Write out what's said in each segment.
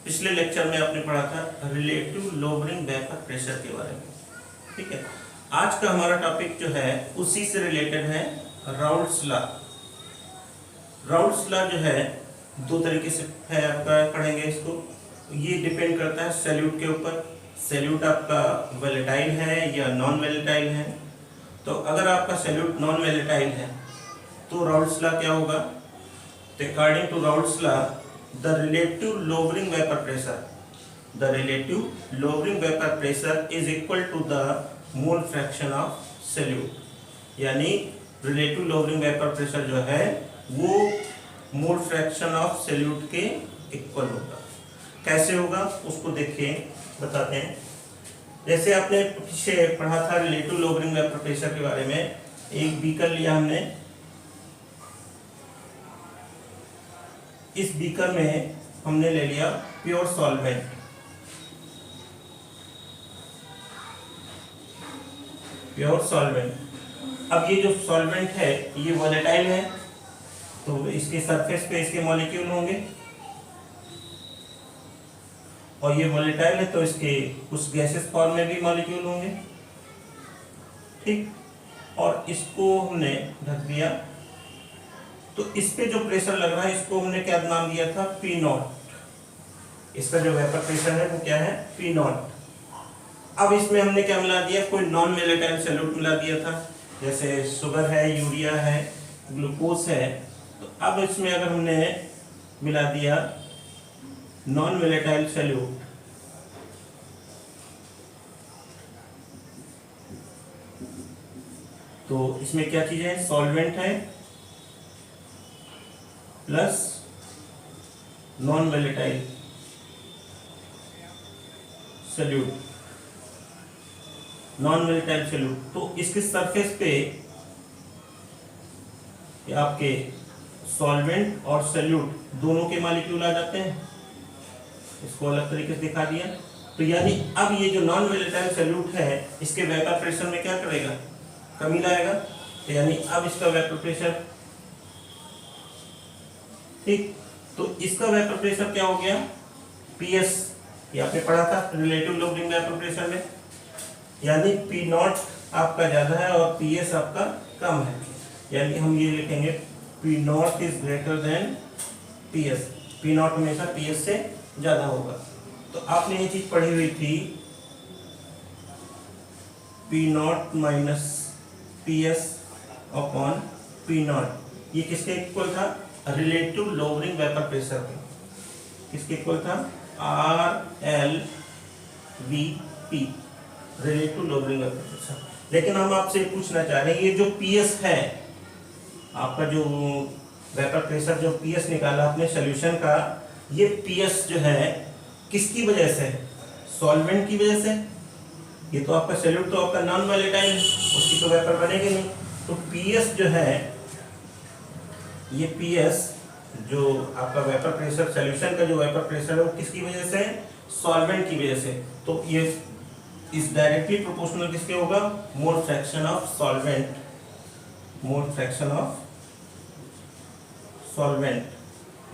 पिछले लेक्चर में आपने पढ़ा था रिलेटिव लोअरिंग वेपर प्रेशर के बारे में। ठीक है, आज का हमारा टॉपिक जो है उसी से रिलेटेड है, राउल्ट्स लॉ। राउल्ट्स लॉ जो है दो तरीके से है, आपका पढ़ेंगे इसको। ये डिपेंड करता है सैल्यूट के ऊपर। सैल्यूट आपका वोलेटाइल है या नॉन वोलेटाइल है। तो अगर आपका सैल्यूट नॉन वोलेटाइल है तो राउल्ट्स लॉ क्या होगा? तो according to Raoult's law the relative lowering vapor pressure is equal to the mole fraction of solute। यानी relative lowering vapor pressure जो है वो mole fraction of solute के इक्वल होगा। कैसे होगा उसको देखिए, बताते हैं। जैसे आपने पीछे पढ़ा था relative lowering vapor pressure के बारे में। एक बीकर लिया हमने, इस बीकर में हमने ले लिया प्योर सॉल्वेंट। Pure solvent. अब ये जो सॉल्वेंट है ये वोलेटाइल है, तो इसके सरफेस पे इसके मॉलिक्यूल होंगे, और ये वोलेटाइल है तो इसके कुछ गैसेस फॉर्म में भी मॉलिक्यूल होंगे। ठीक, और इसको हमने ढक दिया। तो इस पे जो प्रेशर लग रहा है इसको हमने क्या नाम दिया था? P not. इसका जो वेपर प्रेशर है वो क्या है? P not. अब इसमें हमने क्या मिला दिया? कोई नॉन वोलेटाइल सॉल्यूट मिला दिया था, जैसे शुगर है, यूरिया है, ग्लूकोज है। तो अब इसमें अगर हमने मिला दिया नॉन वोलेटाइल सॉल्यूट, तो इसमें क्या चीज है? सॉल्वेंट है plus non volatile solute. Non volatile solute तो इसके सरफेस पे आपके सॉल्वेंट और सॉल्यूट दोनों के मॉलिक्यूल आ जाते हैं। इसको अलग तरीके से दिखा दिया। तो यानी अब ये जो नॉन वोलेटाइल सॉल्यूट है इसके वेपर प्रेशर में क्या करेगा? कमी लाएगा। तो यानी अब इसका वेपर प्रेशर, ठीक, तो इसका वेपर प्रेशर क्या हो गया? पीएस। ये आपने पढ़ा था रिलेटिव लोअरिंग वेपर प्रेशर में, यानी पी नॉट आपका ज्यादा है और पीएस आपका कम है। यानी हम ये लिखेंगे P not is greater then PS. P not हमेशा पीएस से ज्यादा होगा। तो आपने ये चीज पढ़ी हुई थी, P naught minus PS upon P not. ये किसके इक्वल था? रिलेटिव लोअरिंग वेपर प्रेशर पे। किसके इक्वल था? R L V P, relative lowering vapour pressure. लेकिन हम आपसे पूछना चाह रहे हैं, ये जो पीएस है आपका, जो वेपर प्रेशर जो पीएस निकाला आपने सॉल्यूशन का, ये पीएस जो है किसकी वजह से है? सॉल्वेंट की वजह से। ये तो आपका सॉल्यूट तो आपका नॉन वोलेटाइल है, उसकी तो वेपर बनेगी नहीं। तो पीएस जो है, ये पीएस जो आपका वेपर प्रेशर, सॉल्यूशन का जो वेपर प्रेशर है वो किसकी वजह से? सॉल्वेंट की वजह से। तो ये इस डायरेक्टली प्रोपोर्शनल किसके होगा? Mole fraction of solvent. Mole fraction of solvent,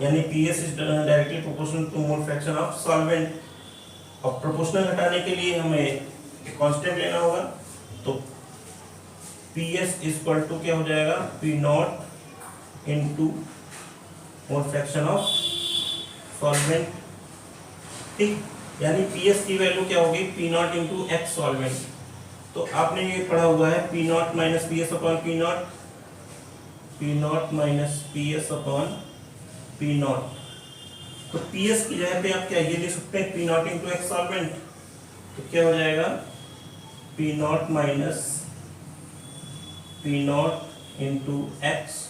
यानी PS is directly proportional to mole fraction of solvent. और प्रोपोर्शनल हटाने के लिए हमें कांस्टेंट लेना होगा। तो पीएस इक्वल टू क्या हो जाएगा? P not into mole fraction of solvent. ठीक, यानी पीएस की वैल्यू क्या होगी? P not into x solvent. तो आपने ये पढ़ा हुआ है P naught minus P S upon P not, P naught minus P S upon P not. तो पीएस की जगह पे आप क्या ये लिख सकते हैं? P not into x solvent. तो क्या हो जाएगा? P naught minus P not into x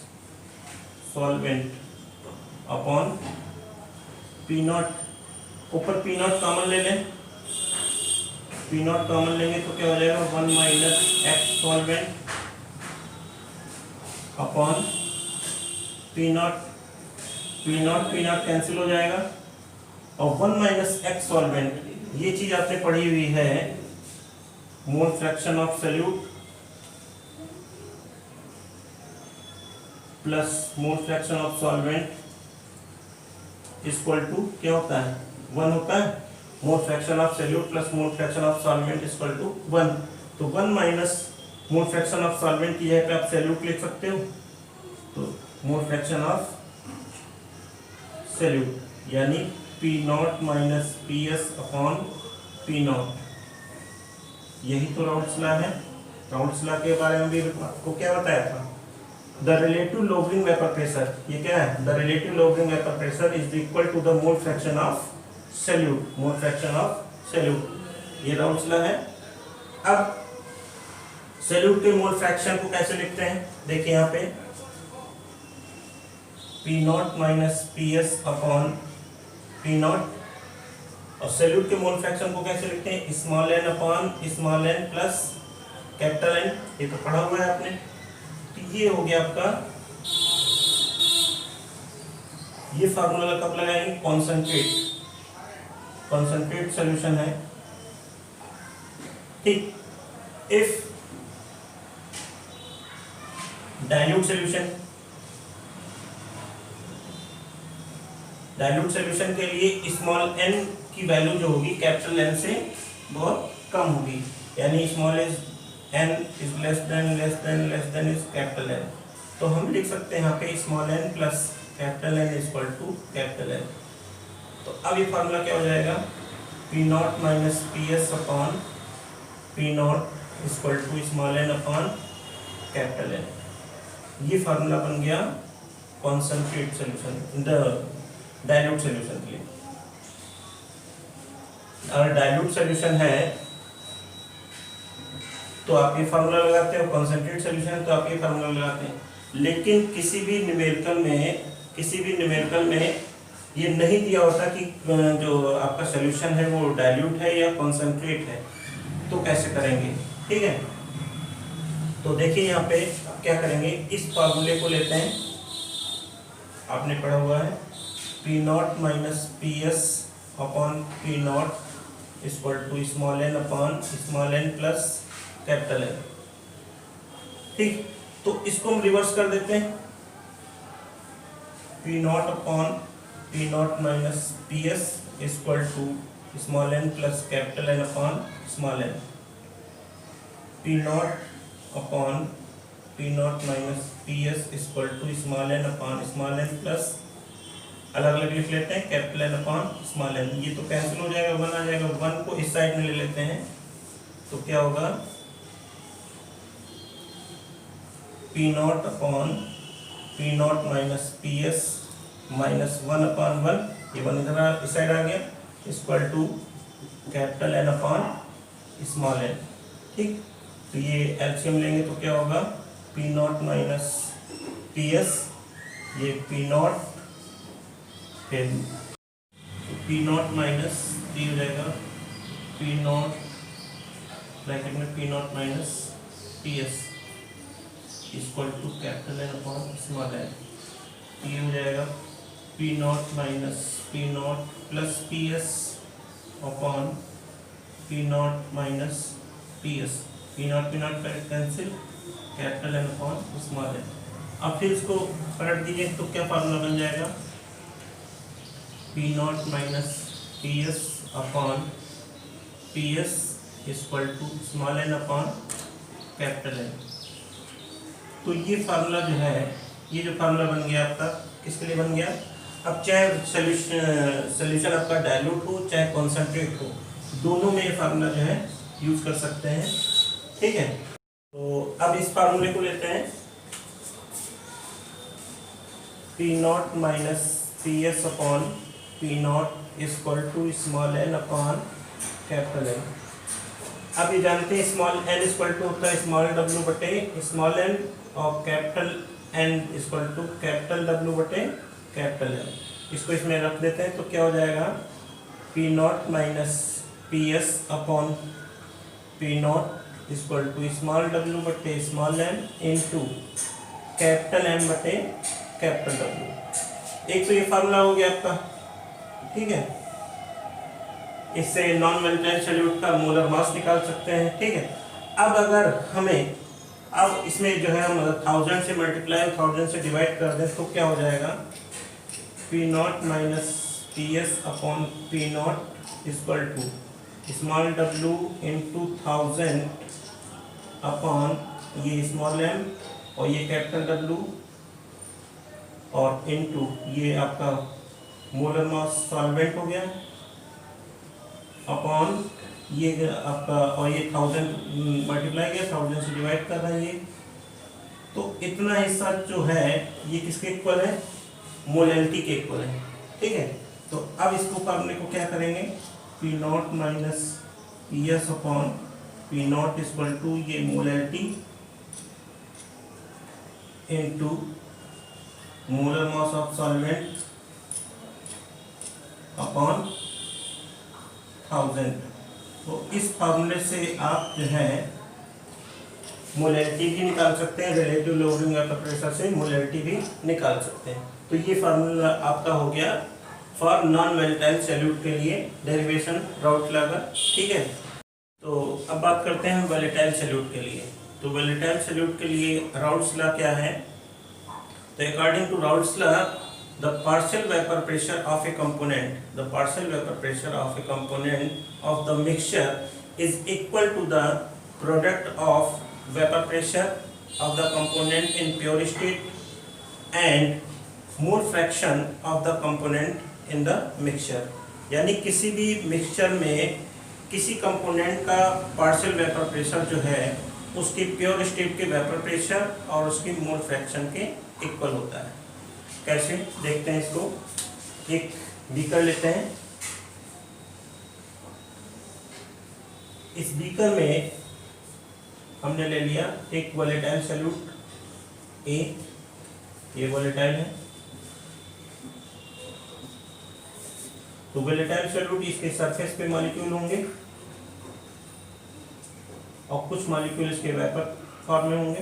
solvent upon P not. ऊपर पी नॉट कॉमन ले लें, पी नॉट कॉमन लेंगे तो क्या हो जाएगा? 1 minus x solvent upon P not. P naught cancel हो जाएगा, और 1 माइनस एक्स सॉल्वेंट, ये चीज आपने पढ़ी हुई है, mole fraction of solute plus mole fraction of solvent equal to क्या होता है? 1 होता है, mole fraction of solute plus mole fraction of solvent equal to 1। तो 1 minus mole fraction of solvent की जगह पे आप सॉल्यूट लिख सकते हो, तो मोल फ्रैक्शन ऑफ सॉल्यूट यानी P naught minus P S upon P naught. यही तो राउल्ट्स लॉ है। राउल्ट्स लॉ के बारे में भी आपको क्या बताया था, the relative lowering vapour pressure, ये क्या है, the relative lowering vapour pressure is equal to the mole fraction of solute, mole fraction of solute, ये राउल्ट्स लॉ है। अब सॉल्यूट के मोल फ्रैक्शन को कैसे लिखते हैं, देखिए यहाँ पे P naught minus P S upon P naught, और सॉल्यूट के मोल फ्रैक्शन को कैसे लिखते हैं, small N upon small N plus capital N, ये तो पढ़ा हुआ है आपने। तो ये हो गया आपका, ये फार्मूला कब लगाएंगे, कॉन्सेंट्रेट सॉल्यूशन है, ठीक। इफ डाइल्यूट सॉल्यूशन के लिए स्मॉल एन की वैल्यू जो होगी कैपिटल एन से बहुत कम होगी, यानी small n is less than is capital N. तो हम लिख सकते हैं यहाँ पे small N plus capital N equal to capital N. तो अब ये फार्मूला क्या हो जाएगा, P naught minus P S upon P naught equal to small N upon capital N. ये फार्मूला बन गया concentrate solution, the dilute solution के लिए। अगर डाइल्यूट सॉल्यूशन है तो आप ये फार्मूला लगाते हो, कॉन्सेंट्रेट सॉल्यूशन है तो आप ये फार्मूला लगाते हैं। लेकिन किसी भी न्यूमेरिकल में ये नहीं दिया होता कि जो आपका सॉल्यूशन है वो डाइल्यूट है या कॉन्सेंट्रेट है, तो कैसे करेंगे, ठीक है। तो देखिए यहाँ पे आप क्या करेंगे, इस फार्मूले को लेते हैं, आपने पढ़ा हुआ है P naught minus P S upon P naught equal to small N upon small N plus capital N, ठीक। तो इसको हम रिवर्स कर देते हैं, P naught upon P naught minus P S equal to small N plus capital N upon small N, P naught upon P naught minus P S equal to small N upon small N plus, अलग अलग लिख लेते हैं, capital N upon small N. ये तो cancel हो जाएगा, 1 आ जाएगा, 1 को इस साइड में ले लेते हैं, तो क्या होगा, P naught upon P naught minus P S minus 1 upon 1, ये 1 इधर इस साइड आ गया, equal to capital N upon small N, ठीक। तो ये एलसीएम लेंगे तो क्या होगा, P naught minus P S, ये पी नॉट, फिर पी नॉट माइनस पी हो जाएगा, पी नॉट ब्रैकेट में P naught minus P S equal to capital N upon small N, ये हो जाएगा P naught minus P naught plus P S upon P naught minus P S, P naught cancel, capital N upon small N. अब फिर इसको पलट दीजिए तो क्या फार्मूला बन जाएगा, P naught minus P S upon P S equal to small N upon capital N. तो ये फार्मूला जो है, ये जो फार्मूला बन गया आपका, किसके लिए बन गया, अब चाहे सॉल्यूशन आपका डाइल्यूट हो चाहे कॉन्सेंट्रेट हो, दोनों में ये फार्मूला जो है यूज कर सकते हैं, ठीक है। तो अब इस फार्मूले को लेते हैं, P naught minus P S upon P naught equal to small N upon capital N. अब ये जानते हैं स्मॉल एन इक्वल टू होता है स्मॉल डब्ल्यू बटे स्मॉल एन, और capital N equal to capital W बटे कैपिटल एन। इसको इसमें रख देते हैं तो क्या हो जाएगा, P naught minus P S upon P naught equal to small W बटे small N into capital M बटे कैपिटल डब्ल्यू। एक तो ये फार्मूला हो गया आपका, ठीक है। इससे नॉन वोलेटाइल सॉल्यूट का मोलर मास निकाल सकते हैं, ठीक है। अब अगर हमें अब इसमें जो है हम 1000 से मल्टीप्लाई 1000 से डिवाइड कर दें तो क्या हो जाएगा, P naught minus P S upon P naught equal to small W into 1000 upon ये स्मॉल एम और ये कैपिटल डब्ल्यू और इनटू ये आपका मोलर मास सॉल्वेंट हो गया अपॉन ये आपका और ये 1000 मल्टीप्लाई किया 1000 से डिवाइड कर रहा है ये, तो इतना हिस्सा जो है ये किसके इक्वल है, मोलैलिटी के इक्वल है। ठीक है, तो अब इसको करने को क्या करेंगे, P naught minus P S upon P naught equal to ये molality into molar mass of solvent upon 1000। तो इस फॉर्मूले से आप जो है मोलैलिटी भी निकाल सकते हैं, रिलेटिव लोअरिंग वाटर प्रेशर से मोलैलिटी भी निकाल सकते हैं। तो ये फार्मूला आपका हो गया फॉर नॉन वोलेटाइल सॉल्यूट के लिए डेरिवेशन राउट लॉ का। ठीक है, तो अब बात करते हैं वोलेटाइल सॉल्यूट के लिए। तो वोलेटाइल सॉल्यूट के लिए राउट्स लॉ क्या है, तो according to Raoult's law the partial vapor pressure of a component of the mixture is equal to the product of vapor pressure of the component in pure state and mole fraction of the component in the mixture। यानी किसी भी mixture में किसी component का partial vapour pressure जो है उसकी pure state के वेपर प्रेशर और उसकी मोल फ्रैक्शन के इक्वल होता है। कैसे देखते हैं इसको, एक बीकर लेते हैं, इस बीकर में हमने ले लिया एक वोलेटाइल सॉल्यूट ए, ये वोलेटाइल है। तो वोलेटाइल सॉल्यूट इसके सरफेस पे मॉलिक्यूल होंगे और कुछ मॉलिक्यूल इसके वेपर फॉर्म में होंगे।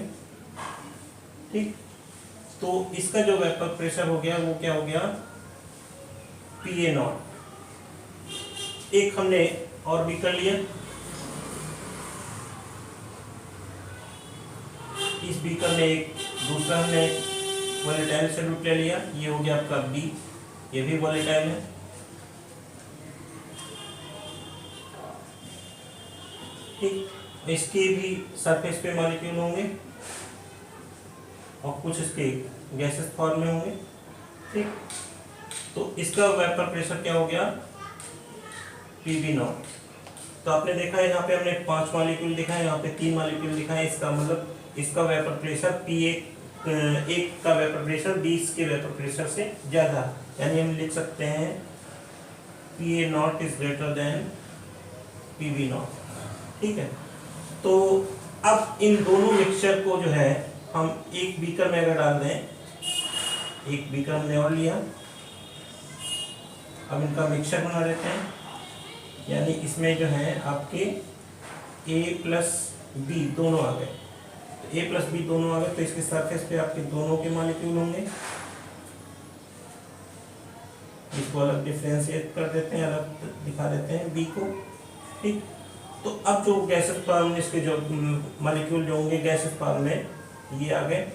ठीक, तो इसका जो वेपर प्रेशर हो गया वो क्या हो गया, पी ए नॉट। एक हमने और भी कर लिया, इस बीकर में एक दूसरा हमने वोलेटाइल सॉल्यूट ले लिया, ये हो गया आपका बी, ये भी वोलेटाइल है। ठीक, इसके भी सरफेस पे मॉलिक्यूल होंगे और कुछ इसके गैसेस फॉर्म में होंगे। ठीक, तो इसका वेपर प्रेशर क्या हो गया, पीबी नॉट। तो आपने देखा है यहाँ पे हमने 5 मॉलिक्यूल दिखा है, यहाँ पे 3 मॉलिक्यूल दिखा है, इसका मतलब इसका वेपर प्रेशर पी एक का वेपर प्रेशर 20 के वेपर प्रेशर से ज़्यादा, यानी हम लिख सकते हैं P A naught is greater than P B naught. ठीक है, तो अब इन दोनों मिक्सचर को जो है हम एक बीकर में अगर डाल दें, एक बीकर हमने और लिया, अब इनका मिक्सचर बना देते हैं, यानी इसमें जो है आपके ए प्लस बी दोनों आ गए। तो ए प्लस बी दोनों आ गए, तो इसके सरफेस पे आपके दोनों के मॉलिक्यूल होंगे। इसको अलग डिफरेंशिएट कर देते हैं, अलग दिखा देते हैं बी को। ठीक, तो अब जो गैसेस फॉर्म में इसके जो मॉलिक्यूल जो होंगे गैसेस फॉर्म में, ये आ गए,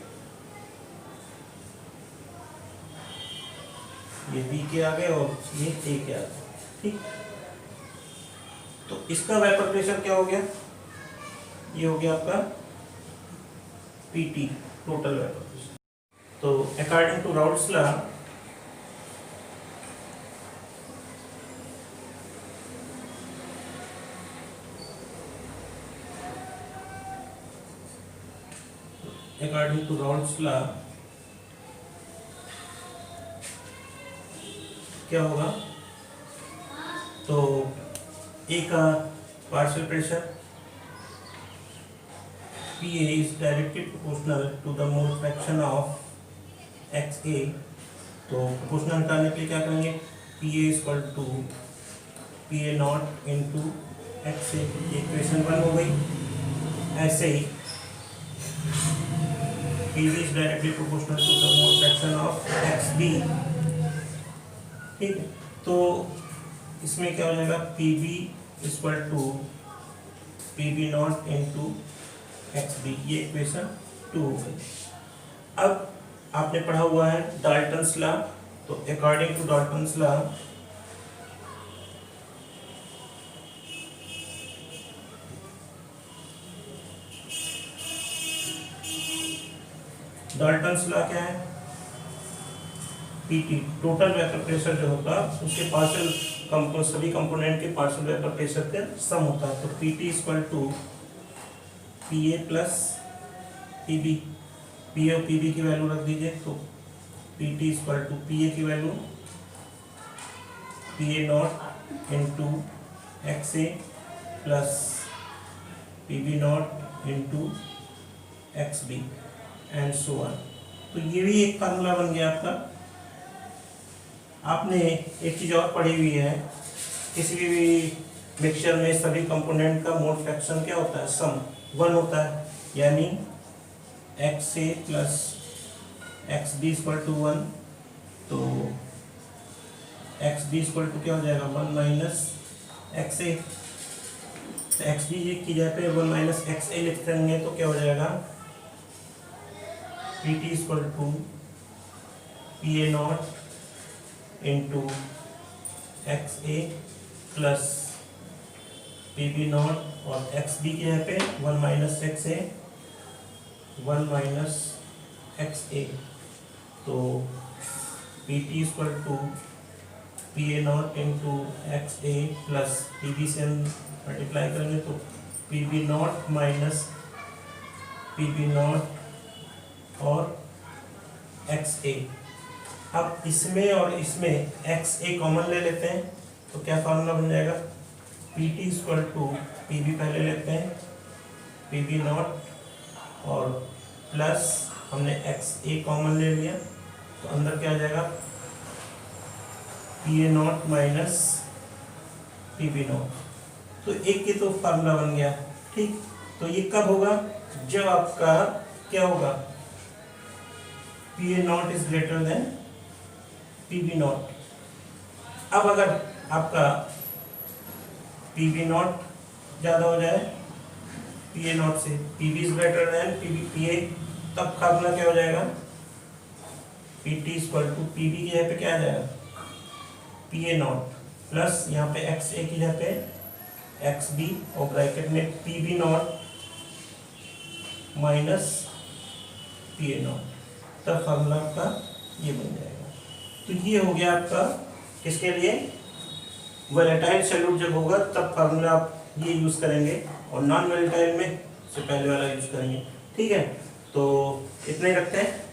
ये बी के आ गए और ये ए के आ गए। ठीक, तो इसका वेपर प्रेशर क्या हो गया, ये हो गया आपका पीटी, टोटल वेपर प्रेशर। तो अकॉर्डिंग टू राउट्स लॉ क्या होगा, तो ए का partial pressure P A is directly proportional to the mole fraction of X A. तो प्रोपोर्शनल हटाने के लिए क्या करेंगे, P A equal to P A naught into X A, equation 1 हो गई। ऐसे ही P B is directly proportional to the mole fraction of X B. ठीक है, तो इसमें क्या हो जाएगा, P B equal to P B naught into X B, ये इक्वेशन 2 हो गई। अब आपने पढ़ा हुआ है डाल्टन्स लॉ, तो according to Dalton's law Dalton's law क्या है? पीटी टोटल वेपर प्रेशर जो होगा उसके पार्शियल सभी कंपोनेंट के पार्शियल वेपर प्रेशर का सम होता है। तो PT equal to PA plus PB. P और पीबी की वैल्यू रख दीजिए। तो पीटी इक्वल टू पीए की value PA naught into X A plus PB naught into X B and so on. तो ये भी एक फार्मूला बन गया आपका। आपने एक चीज़ और पढ़ी हुई है, किसी भी मिक्सचर में सभी कंपोनेंट का मोल फ्रैक्शन क्या होता है? सम 1 होता है, यानी X A plus X B equal to 1। तो एक्स बी इक्वल टू क्या हो जाएगा? 1 माइनस एक्स ए। तो एक्स बी की जगह पे 1 माइनस एक्स ए लिख देंगे तो क्या हो जाएगा? P T equal to P A naught into X A plus P B naught और एक्स बी की जगह पे 1 minus X A 1 minus X A. तो P T equal to P A naught into X A plus P B से हम multiply करेंगे तो P B naught minus P B naught और एक्स ए। अब इसमें और इसमें एक्स ए कॉमन ले लेते हैं तो क्या फार्मूला बन जाएगा? P T equal to P B पहले लेते हैं पी बी नॉट और प्लस हमने एक्स ए कॉमन ले लिया तो अंदर क्या आ जाएगा? P A naught minus P B naught. तो एक की तो फार्मूला बन गया। ठीक, तो ये कब होगा? जब आपका क्या होगा? P A naught is greater than P B naught. अब अगर आपका पी बी नॉट ज़्यादा हो जाए पी ए नॉट से, P B is greater than P A, तब फार्मूला क्या हो जाएगा? P T equal to P B की जगह पे क्या आ जाएगा? पी ए नॉट प्लस यहाँ पे एक्स ए की जगह पे एक्स बी और ब्रैकेट में P B naught minus P A naught. तब फार्मूला आपका ये बन जाएगा। तो ये हो गया आपका किसके लिए? वोलेटाइल सॉल्यूट जब होगा तब फार्मूला आप ये यूज़ करेंगे और नॉन वोलेटाइल में से पहले वाला यूज़ करेंगे। ठीक है, तो इतना ही रखते हैं।